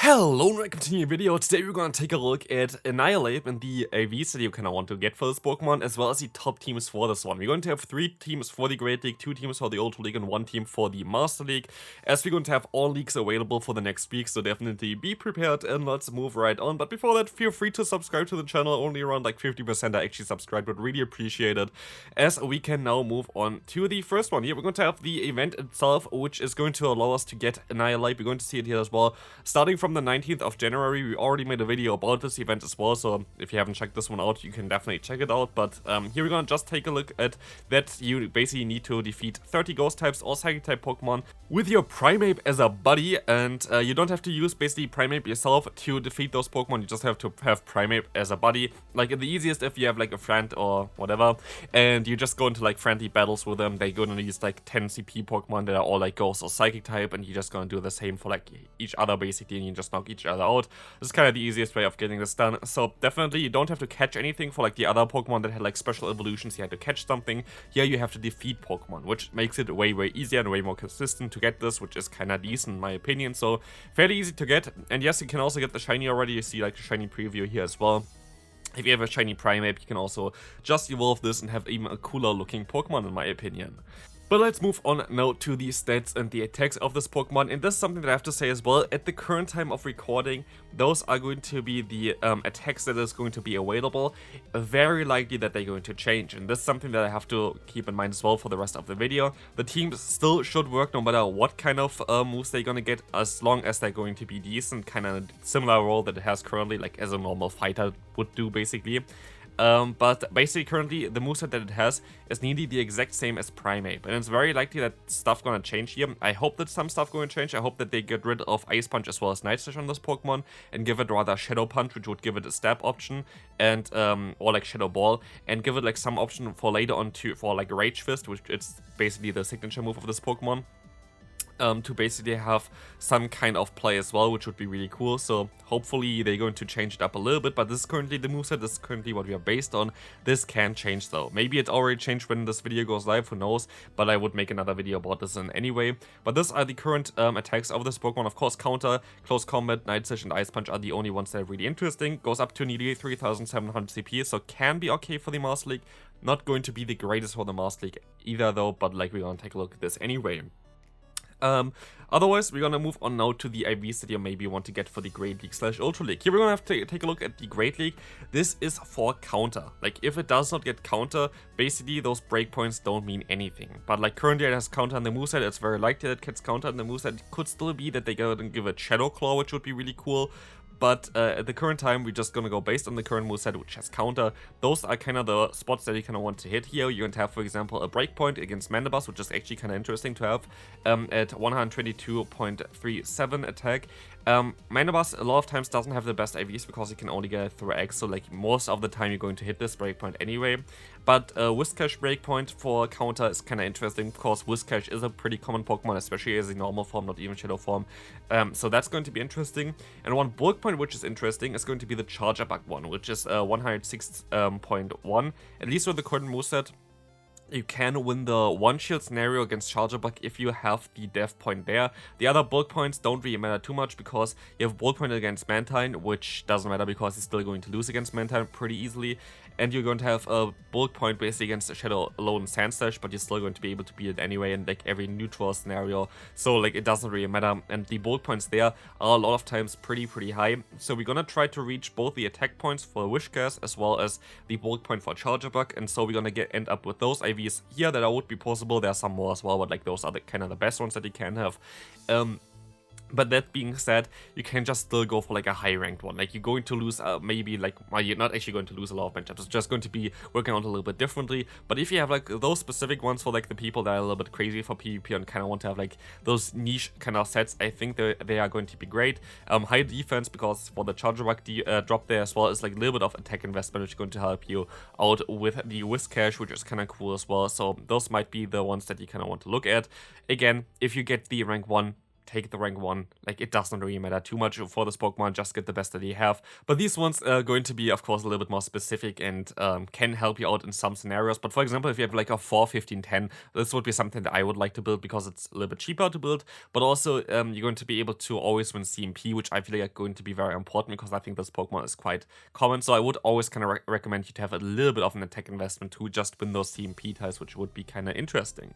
Hello and welcome to a new video. Today we're gonna take a look at Annihilape and the AVs that you kinda want to get for this Pokemon, as well as the top teams for this one. We're going to have 3 teams for the Great League, 2 teams for the Ultra League, and 1 team for the Master League, as we're going to have all leagues available for the next week, so definitely be prepared and let's move right on. But before that, feel free to subscribe to the channel. Only around like 50% are actually subscribed, but really appreciate it, as we can now move on to the first one. Here we're going to have the event itself, which is going to allow us to get Annihilape. We're going to see it here as well, starting from the 19th of January. We already made a video about this event as well, so if you haven't checked this one out, you can definitely check it out. But here we're gonna just take a look at that. You basically need to defeat 30 ghost types or psychic type Pokemon with your Primeape as a buddy, and you don't have to use basically Primeape yourself to defeat those Pokemon. You just have to have Primeape as a buddy. Like the easiest, if you have like a friend or whatever, and you just go into like friendly battles with them. They're gonna use like 10 CP Pokemon that are all like ghost or psychic type, and you're just gonna do the same for like each other basically, and you just knock each other out. This is kind of the easiest way of getting this done. So definitely you don't have to catch anything for like the other Pokemon that had like special evolutions. You had to catch something. Here you have to defeat Pokemon, which makes it way easier and way more consistent to get this, which is kind of decent in my opinion. So fairly easy to get. And yes, you can also get the shiny already. You see like the shiny preview here as well. If you have a shiny Primeape, you can also just evolve this and have even a cooler looking Pokemon in my opinion. But let's move on now to the stats and the attacks of this Pokemon, and this is something that I have to say as well. At the current time of recording, those are going to be the attacks that is going to be available. Very likely that they're going to change, and this is something that I have to keep in mind as well for the rest of the video. The teams still should work no matter what kind of moves they're gonna get, as long as they're going to be decent, kind of similar role that it has currently, like as a normal fighter would do basically. But basically currently the moveset that it has is nearly the exact same as Primeape, and it's very likely that stuff gonna change here. I hope that some stuff gonna change. I hope that they get rid of Ice Punch as well as Night Slash on this Pokemon and give it rather Shadow Punch, which would give it a stab option, and or like Shadow Ball, and give it like some option for later on for like Rage Fist, which it's basically the signature move of this Pokemon. To basically have some kind of play as well, which would be really cool. So hopefully they're going to change it up a little bit, but this is currently the moveset, this is currently what we are based on. This can change though. Maybe it already changed when this video goes live, who knows, but I would make another video about this in anyway. But these are the current attacks of this Pokemon. Of course, Counter, Close Combat, Night Slash, and Ice Punch are the only ones that are really interesting. Goes up to nearly 3700 CP, so can be okay for the Master League. Not going to be the greatest for the Master League either though, but like we're gonna take a look at this anyway. Otherwise, we're gonna move on now to the IVs that you maybe want to get for the Great League / Ultra League. Here we're gonna have to take a look at the Great League. This is for Counter. Like, if it does not get Counter, basically those breakpoints don't mean anything. But like currently it has Counter in the moveset, it's very likely that it gets Counter in the moveset. It could still be that they go and give it Shadow Claw, which would be really cool. But at the current time, we're just gonna go based on the current moveset, which has Counter. Those are kind of the spots that you kind of want to hit here. You're going to have, for example, a breakpoint against Mandibuzz, which is actually kind of interesting to have at 122.37 attack. Mandibuzz a lot of times doesn't have the best IVs because you can only get it through X, so like most of the time you're going to hit this breakpoint anyway. But Whiscash breakpoint for Counter is kind of interesting because Whiscash is a pretty common Pokemon, especially as a normal form, not even Shadow form. So that's going to be interesting. And one bulk point which is interesting is going to be the Charger Bug one, which is 106.1, at least with the current moveset. You can win the one-shield scenario against Charger Bug if you have the death point there. The other bulk points don't really matter too much because you have bulk point against Mantine, which doesn't matter because he's still going to lose against Mantine pretty easily. And you're going to have a bulk point basically against the Shadow Alone Sandslash, but you're still going to be able to beat it anyway in like every neutral scenario. So like it doesn't really matter. And the bulk points there are a lot of times pretty high. So we're gonna try to reach both the attack points for Whiscash as well as the bulk point for Charger Bug. And so we're gonna end up with those IVs here that would be possible. There are some more as well, but like those are the kind of the best ones that you can have. But that being said, you can just still go for like a high ranked one. Like you're going to lose maybe like, well, you're not actually going to lose a lot of matchups. It's just going to be working out a little bit differently. But if you have like those specific ones for like the people that are a little bit crazy for PvP and kind of want to have like those niche kind of sets, I think they are going to be great. High defense, because for the Charger Bug drop there as well is like a little bit of attack investment, which is going to help you out with the Whiscash, which is kind of cool as well. So those might be the ones that you kind of want to look at. Again, if you get the rank 1, take the rank 1. Like, it doesn't really matter too much for this Pokemon, just get the best that you have. But these ones are going to be, of course, a little bit more specific and can help you out in some scenarios. But for example, if you have like a 4, 15, 10, this would be something that I would like to build because it's a little bit cheaper to build. But also, you're going to be able to always win CMP, which I feel like going to be very important because I think this Pokemon is quite common. So I would always kind of recommend you to have a little bit of an attack investment to just win those CMP ties, which would be kind of interesting.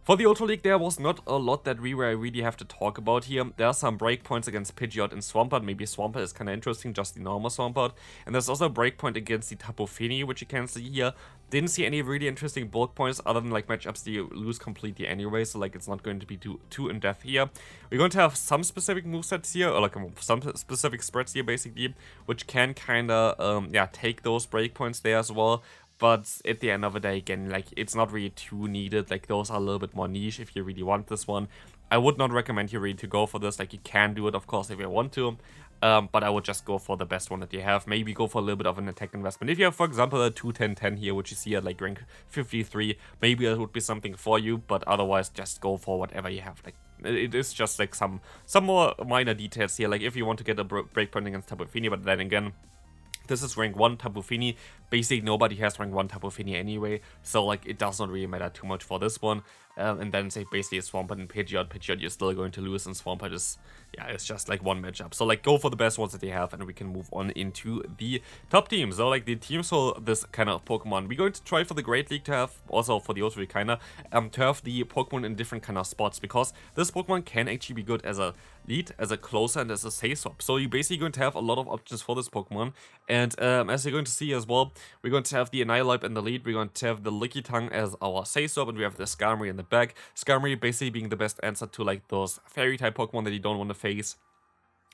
For the Ultra League, there was not a lot that we really have to talk about here. There are some breakpoints against Pidgeot and Swampert. Maybe Swampert is kind of interesting, just the normal Swampert. And there's also a breakpoint against the Tapu Fini, which you can see here. Didn't see any really interesting bulk points other than like matchups that you lose completely anyway, so like it's not going to be too in-depth here. We're going to have some specific movesets here, or like some specific spreads here basically, which can kind of, yeah, take those breakpoints there as well. But at the end of the day, again, like, it's not really too needed. Like, those are a little bit more niche if you really want this one. I would not recommend you really to go for this. Like, you can do it, of course, if you want to. But I would just go for the best one that you have. Maybe go for a little bit of an attack investment. If you have, for example, a 2-10-10 here, which you see at, like, rank 53, maybe that would be something for you. But otherwise, just go for whatever you have. Like, it is just, like, some more minor details here. Like, if you want to get a breakpoint against Tapu Fini, but then again, this is rank 1 Tapu Fini. Basically, nobody has rank 1 Tapu Fini anyway, so like it does not really matter too much for this one. And then say basically Swampert and Pidgeot, you're still going to lose, and Swampert is, yeah, it's just like one matchup. So like go for the best ones that you have, and we can move on into the top teams. So like the teams for this kind of Pokemon, we're going to try for the Great League to have, also for the Ultra League kinda, to have the Pokemon in different kind of spots, because this Pokemon can actually be good as a lead, as a closer, and as a safe swap. So you're basically going to have a lot of options for this Pokemon, and as you're going to see as well, we're going to have the Annihilape in the lead, we're going to have the Lickitung as our safe swap, and we have the Skarmory in the back. Skarmory basically being the best answer to like those fairy type Pokemon that you don't want to face.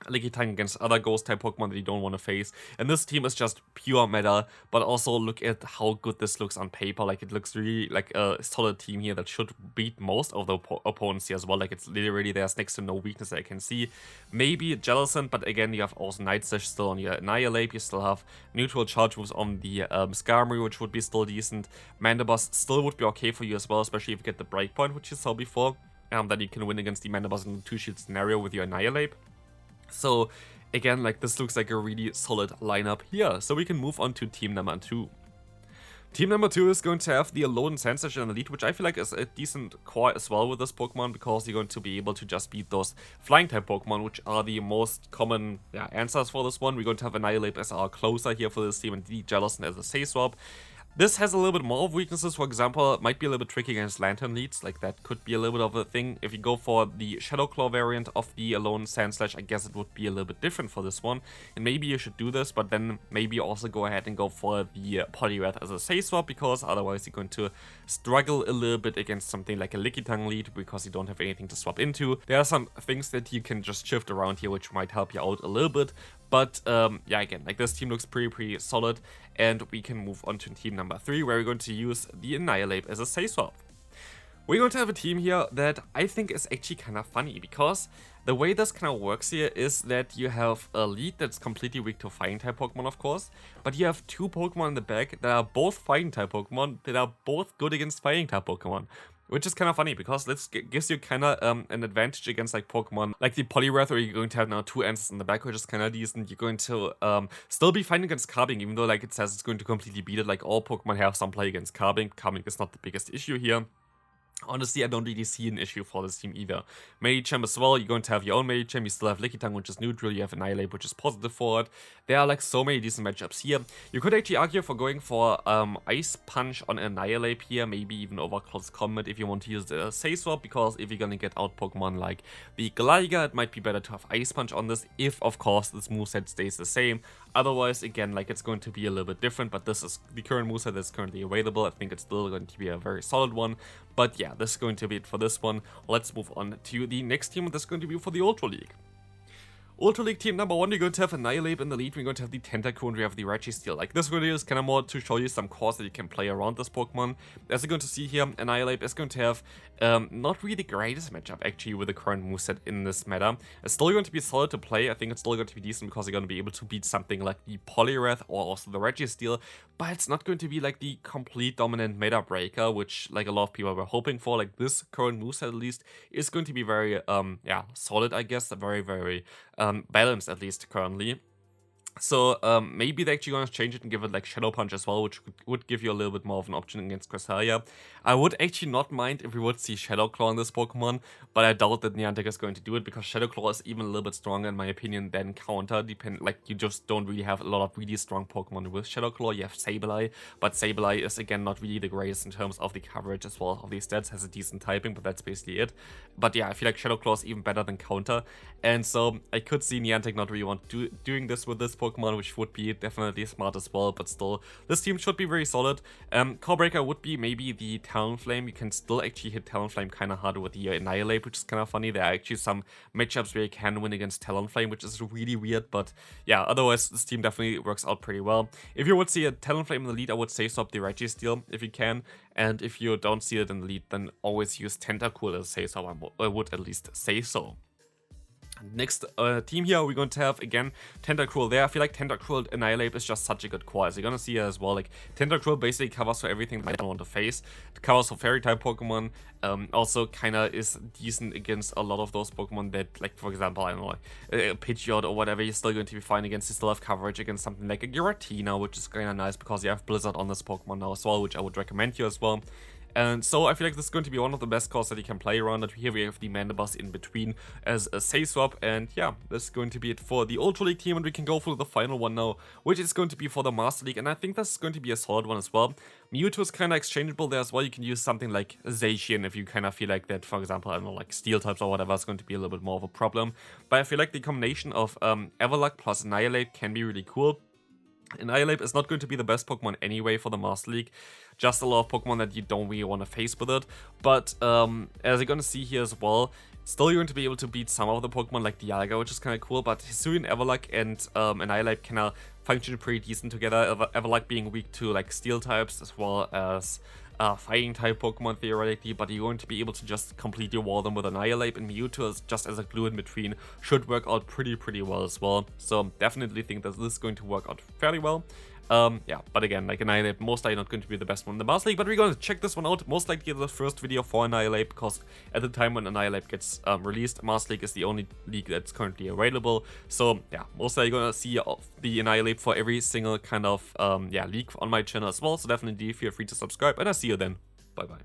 Lickitung against other ghost type Pokemon that you don't want to face. And this team is just pure meta, but also look at how good this looks on paper. Like, it looks really like a solid team here that should beat most of the opponents here as well. Like, it's literally, there's next to no weakness that I can see. Maybe Jellicent, but again, you have also Night Slash still on your Annihilape. You still have neutral charge moves on the Skarmory, which would be still decent. Mandibuzz still would be okay for you as well, especially if you get the breakpoint, which you saw before. That you can win against the Mandibuzz in the 2-shield scenario with your Annihilape. So again, like, this looks like a really solid lineup here. So we can move on to team number 2. Team number 2 is going to have the Alolan Sandslash in the lead, which I feel like is a decent core as well with this Pokemon, because you're going to be able to just beat those flying type Pokemon, which are the most common answers for this one. We're going to have Annihilape as our closer here for this team, and the Jellicent as a safe swap. This has a little bit more of weaknesses. For example, it might be a little bit tricky against Lantern leads. Like, that could be a little bit of a thing. If you go for the Shadow Claw variant of the Alolan Sandslash, I guess it would be a little bit different for this one. And maybe you should do this, but then maybe also go ahead and go for the Poliwrath as a safe swap, because otherwise you're going to struggle a little bit against something like a Lickitung lead, because you don't have anything to swap into. There are some things that you can just shift around here, which might help you out a little bit. But yeah, again, like, this team looks pretty solid, and we can move on to team number 3, where we're going to use the Annihilape as a safe swap. We're going to have a team here that I think is actually kind of funny, because the way this kind of works here is that you have a lead that's completely weak to fighting type Pokemon, of course, but you have 2 Pokemon in the back that are both fighting type Pokemon that are both good against fighting type Pokemon. Which is kind of funny, because this gives you kind of an advantage against like Pokemon like the Poliwrath, where you're going to have now 2 answers in the back, which is kind of decent. You're going to still be fighting against Carbink, even though like it says it's going to completely beat it. Like, all Pokemon have some play against Carbink. Carbink is not the biggest issue here. Honestly, I don't really see an issue for this team either. Medicham as well, you're going to have your own Medicham, you still have Lickitung, which is neutral, you have Annihilape, which is positive for it. There are like so many decent matchups here. You could actually argue for going for Ice Punch on Annihilape here, maybe even over Close Combat if you want to use the safe swap, because if you're gonna get out Pokemon like the Gligar, it might be better to have Ice Punch on this, if of course this moveset stays the same. Otherwise, again, like, it's going to be a little bit different, but this is the current moveset that's currently available. I think it's still going to be a very solid one. But yeah, this is going to be it for this one. Let's move on to the next team, that's going to be for the Ultra League. Ultra League team number 1, you're going to have Annihilape in the lead, we're going to have the Tentacool, and we have the Registeel. Like, this video is kind of more to show you some cores that you can play around this Pokemon. As you're going to see here, Annihilape is going to have not really the greatest matchup actually with the current moveset in this meta. It's still going to be solid to play. I think it's still going to be decent because you're going to be able to beat something like the Poliwrath or also the Registeel, but it's not going to be like the complete dominant meta breaker, which like a lot of people were hoping for. Like, this current moveset at least is going to be very solid, I guess, very balanced at least currently. So maybe they're actually going to change it and give it like Shadow Punch as well, which would give you a little bit more of an option against Cresselia. I would actually not mind if we would see Shadow Claw in this Pokemon, but I doubt that Niantic is going to do it because Shadow Claw is even a little bit stronger in my opinion than Counter. Like, you just don't really have a lot of really strong Pokemon with Shadow Claw. You have Sableye, but Sableye is again not really the greatest in terms of the coverage as well of the stats. Has a decent typing, but that's basically it. But yeah, I feel like Shadow Claw is even better than Counter, and so I could see Niantic not really want doing this with this Pokemon, which would be definitely smart as well, but still, this team should be very solid. Core Breaker would be maybe the Talonflame. You can still actually hit Talonflame kind of hard with the Annihilape, which is kind of funny. There are actually some matchups where you can win against Talonflame, which is really weird, but yeah, otherwise, this team definitely works out pretty well. If you would see a Talonflame in the lead, I would say swap the Registeel if you can, and if you don't see it in the lead, then always use Tentacool as say so. I would at least say so. Next team here, we're going to have, again, Tentacruel there. I feel like Tentacruel Annihilape is just such a good core. As you're going to see here as well, like, Tentacruel basically covers for everything that I don't want to face. It covers for Fairy-type Pokemon. Also kind of is decent against a lot of those Pokemon that, like, for example, I don't know, like, Pidgeot or whatever, you're still going to be fine against. You still have coverage against something like a Giratina, which is kind of nice because you have Blizzard on this Pokemon now as well, which I would recommend you as well. And so I feel like this is going to be one of the best cores that you can play around it. Here we have the Mandibuzz in between as a Say Swap, and yeah, this is going to be it for the Ultra League team, and we can go for the final one now, which is going to be for the Master League, and I think this is going to be a solid one as well. Mewtwo is kind of exchangeable there as well. You can use something like Zacian if you kind of feel like that, for example, I don't know, like Steel types or whatever is going to be a little bit more of a problem. But I feel like the combination of Everluck plus Annihilape can be really cool. Annihilape is not going to be the best Pokemon anyway for the Master League, just a lot of Pokemon that you don't really want to face with it, but as you're going to see here as well, still you're going to be able to beat some of the Pokemon like Dialga, which is kind of cool, but Hisuian, Everluck, and Annihilape kind of function pretty decent together, Everluck being weak to like Steel types as well as fighting type Pokemon theoretically, but you're going to be able to just completely wall them with Annihilape, and Mewtwo just as a glue in between should work out pretty well as well. So definitely think that this is going to work out fairly well. Yeah, but again, like Annihilape, most likely not going to be the best one in the Master League, but we're going to check this one out. Most likely the first video for Annihilape, because at the time when Annihilape gets released, Master League is the only league that's currently available. So yeah, most likely going to see the Annihilape for every single kind of league on my channel as well. So definitely feel free to subscribe, and I'll see you then. Bye bye.